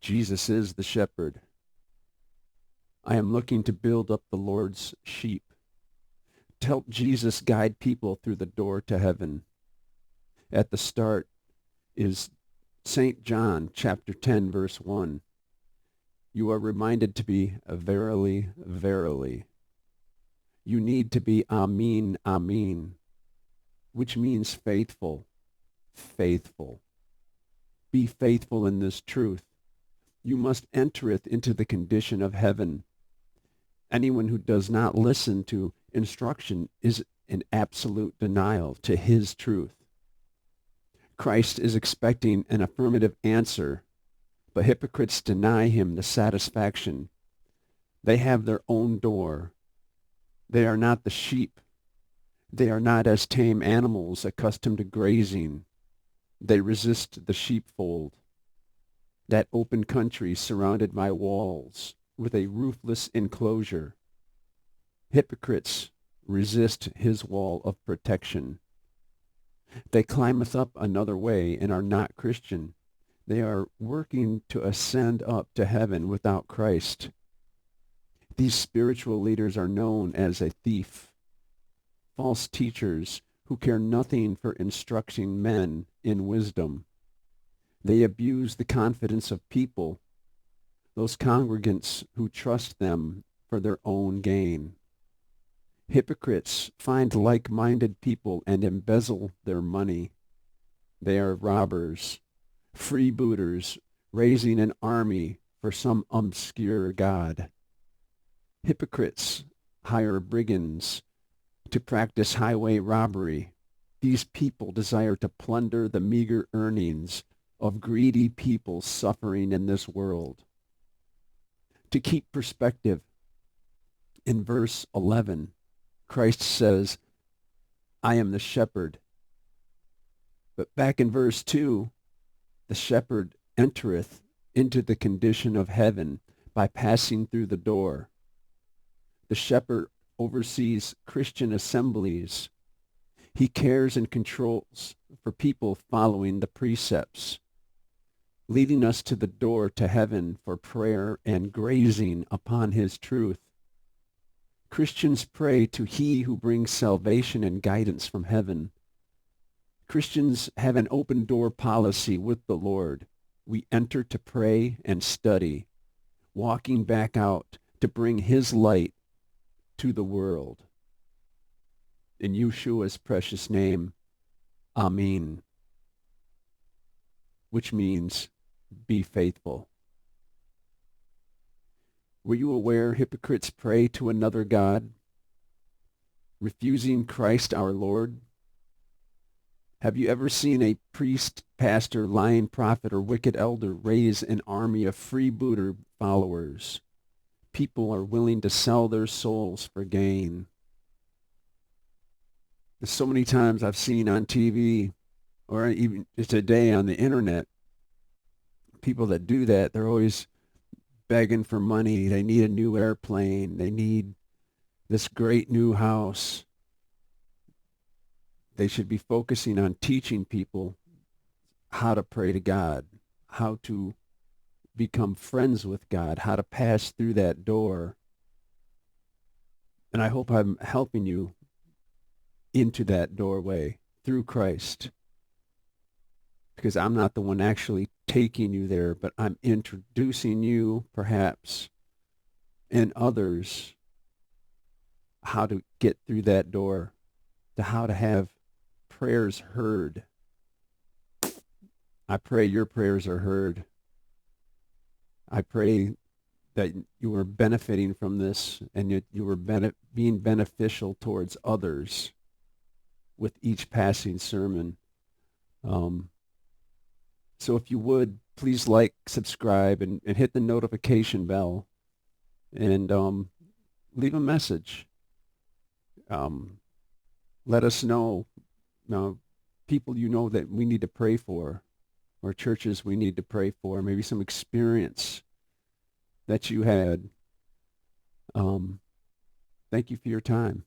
Jesus is the shepherd. I am looking to build up the Lord's sheep. To help Jesus guide people through the door to heaven. At the start is St. John chapter 10, verse 1. You are reminded to be verily, verily. You need to be Amen, Amen, which means faithful, faithful. Be faithful in this truth. You must entereth into the condition of heaven. Anyone who does not listen to instruction is in absolute denial to his truth. Christ is expecting an affirmative answer, but hypocrites deny him the satisfaction. They have their own door. They are not the sheep. They are not as tame animals accustomed to grazing. They resist the sheepfold, that open country surrounded by walls with a roofless enclosure. Hypocrites resist his wall of protection. They climbeth up another way and are not Christian. They are working to ascend up to heaven without Christ. These spiritual leaders are known as a thief, false teachers who care nothing for instructing men in wisdom. They abuse the confidence of people, those congregants who trust them for their own gain. Hypocrites find like-minded people and embezzle their money. They are robbers, freebooters, raising an army for some obscure god. Hypocrites hire brigands to practice highway robbery. These people desire to plunder the meager earnings of greedy people suffering in this world. To keep perspective, in verse 11, Christ says, I am the shepherd. But back in verse 2, the shepherd entereth into the condition of heaven by passing through the door. The shepherd oversees Christian assemblies. He cares and controls for people following the precepts, leading us to the door to heaven for prayer and grazing upon his truth. Christians pray to he who brings salvation and guidance from heaven. Christians have an open door policy with the Lord. We enter to pray and study, walking back out to bring his light to the world. In Yeshua's precious name, Amen, which means be faithful. Were you aware hypocrites pray to another god, refusing Christ our Lord? Have you ever seen a priest, pastor, lying prophet, or wicked elder raise an army of freebooter followers? People are willing to sell their souls for gain. There's so many times I've seen on TV, or even today on the internet, people that do that, they're always begging for money. They need a new airplane. They need this great new house. They should be focusing on teaching people how to pray to God, how to become friends with God, how to pass through that door. And I hope I'm helping you into that doorway through Christ, because I'm not the one actually taking you there, but I'm introducing you, perhaps, and others, how to get through that door, to how to have prayers heard. I pray your prayers are heard. I pray that you are benefiting from this, and you are being beneficial towards others with each passing sermon. So if you would, please like, subscribe, and hit the notification bell, and leave a message. Let us know, people you know that we need to pray for, or churches we need to pray for, maybe some experience that you had. Thank you for your time.